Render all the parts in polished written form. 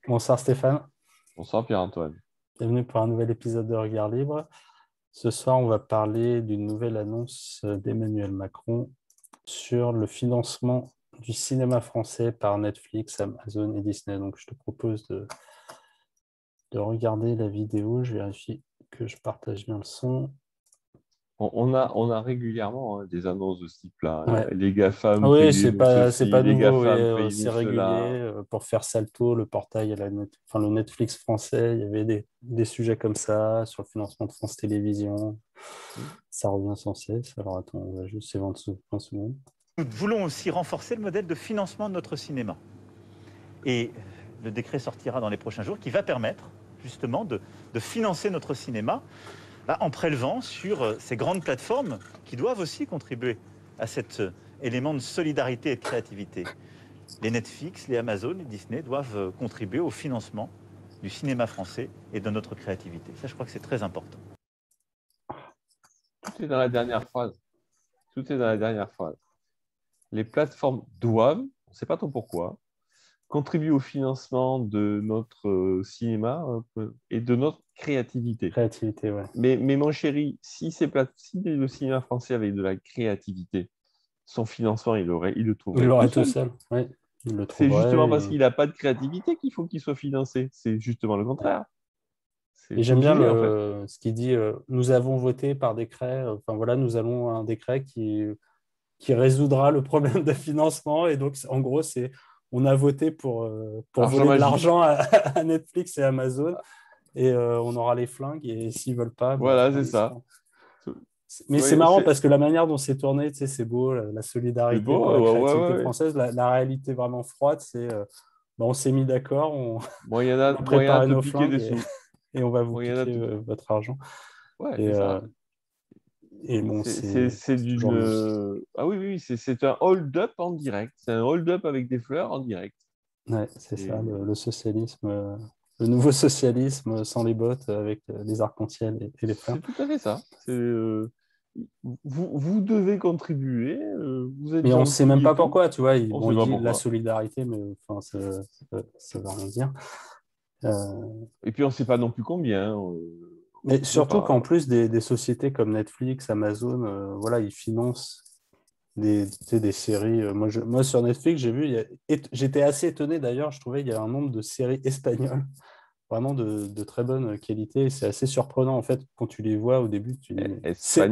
Bonsoir Stéphane, Bonsoir Pierre-Antoine. bienvenue pour un nouvel épisode de Regard Libre. Ce soir, on va parler d'une nouvelle annonce d'Emmanuel Macron sur le financement du cinéma français par Netflix, Amazon et Disney. Donc, je te propose de regarder la vidéo. Je vérifie que je partage bien le son. On a régulièrement des annonces de ce type-là. Ouais. Les Ah GAFAM oui, payez-nous c'est ceci, pas les nouveau, oui, GAFAM payez-nous c'est régulier. cela. Pour faire salto, le portail, enfin, le Netflix français, il y avait des sujets comme ça sur le financement de France Télévisions. Ça revient sans cesse. Alors attends, on va juste s'éventer 20 secondes. Nous voulons aussi renforcer le modèle de financement de notre cinéma. Et le décret sortira dans les prochains jours qui va permettre justement de financer notre cinéma en prélevant sur ces grandes plateformes qui doivent aussi contribuer à cet élément de solidarité et de créativité. Les Netflix, les Amazon, les Disney doivent contribuer au financement du cinéma français et de notre créativité. Ça, je crois que c'est très important. Tout est dans la dernière phrase. Tout est dans la dernière phrase. Les plateformes doivent, on ne sait pas trop pourquoi, contribuer au financement de notre cinéma et de notre créativité. Créativité, ouais. Mais mon chéri, si le cinéma français avait de la créativité, son financement, il le Il trouverait tout l'aurait tout seul. seul, oui. Il le C'est justement trouverait. parce qu'il n'a pas de créativité qu'il faut qu'il soit financé. C'est justement le contraire. Et C'est j'aime bien obligé, en fait. ce qu'il dit, nous avons voté par décret, enfin voilà, nous allons un décret qui résoudra le problème de financement. Et donc, en gros, on a voté pour Argent voler de magique. l'argent à Netflix et Amazon. Et on aura les flingues. Et s'ils ne veulent pas, bah, Voilà, c'est ils ça. seront. Mais c'est Ouais, marrant parce que la manière dont c'est tourné, tu sais, c'est beau, la c'est solidarité pour beau. la Ouais, ouais, créativité ouais. française. La réalité vraiment froide, c'est bah, on s'est mis d'accord, on a Moyen préparé de te nos piquer flingues dessous. et on va vous Moyen de piquer te... votre argent. Ouais, Et, c'est euh, ça. et bon, C'est c'est d'une... toujours logique. Ah oui, oui, c'est un hold-up en direct. C'est un hold-up avec des fleurs en direct. Ouais, c'est ça, Et le socialisme, le nouveau socialisme sans les bottes avec les arcs-en-ciel et les fleurs. c'est tout à fait ça. Vous devez contribuer. Vous êtes Mais on ne sait même gentils et pas tout. pourquoi, tu vois. On ne Bon, sait il pas dit la pourquoi. solidarité, mais enfin, ça veut rien dire. Euh, Et puis, on ne sait pas non plus combien. Mais On ne sait surtout qu'en pas. plus des sociétés comme Netflix, Amazon, voilà, ils financent tu sais, des séries. Moi, sur Netflix, j'ai vu, j'étais assez étonné d'ailleurs, je trouvais qu'il y a un nombre de séries espagnoles, vraiment de très bonne qualité. Et c'est assez surprenant, en fait, quand tu les vois au début, tu dis, mais c'est.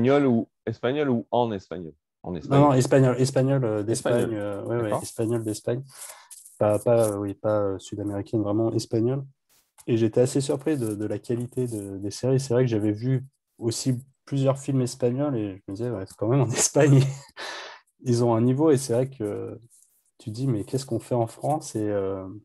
Espagnol ou en espagnol? En Non, non, espagnol. espagnol d'Espagne, Espagnol. ouais, ouais, D'accord? espagnol d'Espagne, oui, pas sud-américaine, vraiment espagnol. Et j'étais assez surpris de la qualité des séries. C'est vrai que j'avais vu aussi plusieurs films espagnols et je me disais, ouais, quand même en Espagne, ils ont un niveau. Et c'est vrai que tu dis, mais qu'est-ce qu'on fait en France? Et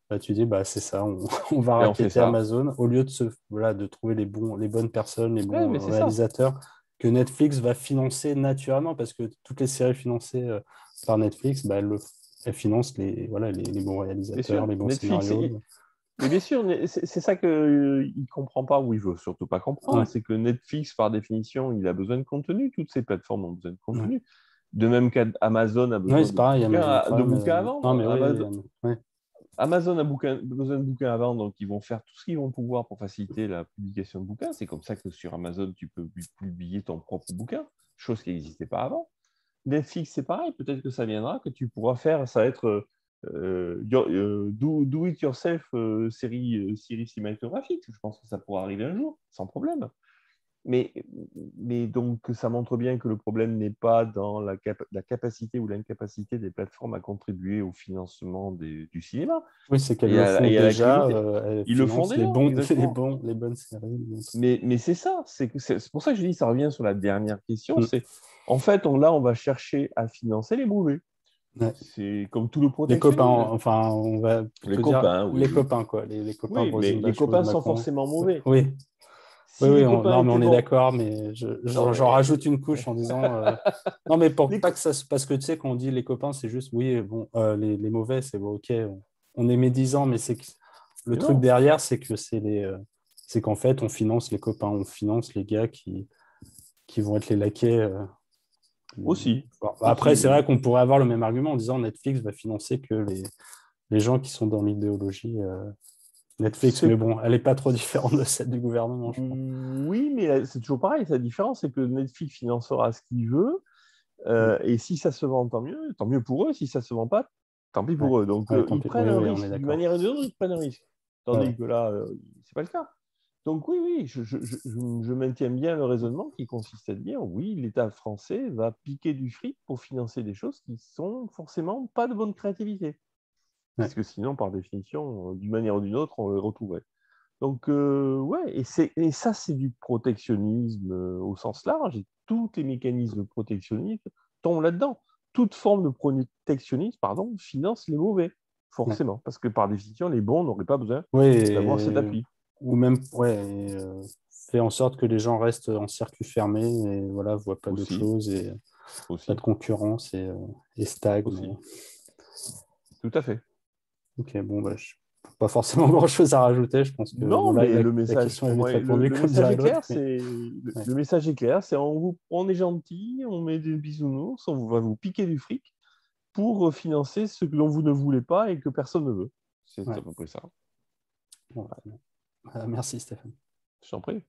bah, tu dis, bah, c'est ça, on va Et on fait raqueter ça. Amazon au lieu voilà, de trouver les bonnes personnes, les Ouais, bons mais c'est ça. réalisateurs que Netflix va financer naturellement parce que toutes les séries financées par Netflix, bah, elles financent voilà, les bons Bien réalisateurs, sûr. les bons Netflix, scénarios. mais bien sûr, c'est ça qu'il ne comprend pas, ou il veut surtout pas comprendre, Ouais, c'est que Netflix, par définition, il a besoin de contenu. Toutes ces plateformes ont besoin de ouais. contenu. De même qu'Amazon a Oui, besoin c'est pareil, Amazon de Prime. bouquins à Non, vendre. mais oui, ouais. Amazon a besoin de bouquins à vendre, donc ils vont faire tout ce qu'ils vont pouvoir pour faciliter la publication de bouquins. C'est comme ça que sur Amazon, tu peux publier ton propre bouquin, chose qui n'existait pas avant. Netflix, c'est pareil. Peut-être que ça viendra, que tu pourras faire, ça va être do it yourself série cinématographique. Je pense que ça pourra arriver un jour, sans problème. Mais, mais donc, ça montre bien que le problème n'est pas dans la capacité ou l'incapacité des plateformes à contribuer au financement du cinéma Oui, c'est qu'elles le font et à déjà, l'activité. elles Ils le font financent déjà, exactement. les bonnes séries. Mais c'est ça, c'est pour ça que je dis, ça revient sur la dernière question, Mm. c'est en fait, là, on va chercher à financer les mauvais. Ouais. C'est comme tout le Les copains, protectionnisme. enfin, on va Les plutôt dire copains, les oui. copains, quoi, les copains de Oui, mais Rosine les Bachelot et de copains sont Macron. forcément mauvais. Oui, oui, Si oui, les copains non, mais étaient on est bons, d'accord, mais non j'en mais rajoute une couche en disant non, mais pour les pas que co- ça parce que tu sais, quand on dit les copains, c'est juste oui, bon, les mauvais, c'est bon, ok, on est médisant, mais c'est que le mais truc non, derrière, c'est que c'est qu'en fait, on finance les copains, on finance les gars qui vont être les laquais. aussi, Bon, après, aussi, c'est vrai qu'on pourrait avoir le même argument en disant Netflix va financer que les gens qui sont dans l'idéologie Netflix, mais bon, elle n'est pas trop différente de celle du gouvernement, je pense. Oui, mais c'est toujours pareil. La différence, c'est que Netflix financera ce qu'il veut. Et si ça se vend, tant mieux pour eux. Si ça se vend pas, tant pis pour eux. Donc, Ouais, tant ils pis. prennent un Oui, on est risque. D'une d'accord. manière ou d'une autre, ils prennent un risque. Tandis Ouais. que là, c'est pas le cas. Donc, oui, je maintiens bien le raisonnement qui consiste à dire, oui, l'État français va piquer du fric pour financer des choses qui sont forcément pas de bonne créativité. Ouais. Puisque sinon, par définition, d'une manière ou d'une autre, on le retrouverait. Donc, ouais, et ça, c'est du protectionnisme au sens large, et tous les mécanismes protectionnistes tombent là-dedans. Toute forme de protectionnisme, pardon, finance les mauvais, forcément, parce que par définition, les bons n'auraient pas besoin Oui, d'avoir cet appui. ou même, fait en sorte que les gens restent en circuit fermé et voilà, voient pas d'autre Aussi, chose et pas de concurrence et stagnent. aussi. Tout à fait. Ok, bon, bah, je n'ai pas forcément grand-chose à rajouter. Je pense que bon, Non, là, mais le la message, question est pour vite moi, répondue, le comme message dirait est clair, l'autre. Mais... Ouais. le message est clair, c'est on est gentil, on met des bisounours, on va vous piquer du fric pour financer ce que dont vous ne voulez pas et que personne ne veut. C'est Ouais. à peu près ça. Bon, merci Stéphane. Je t'en prie.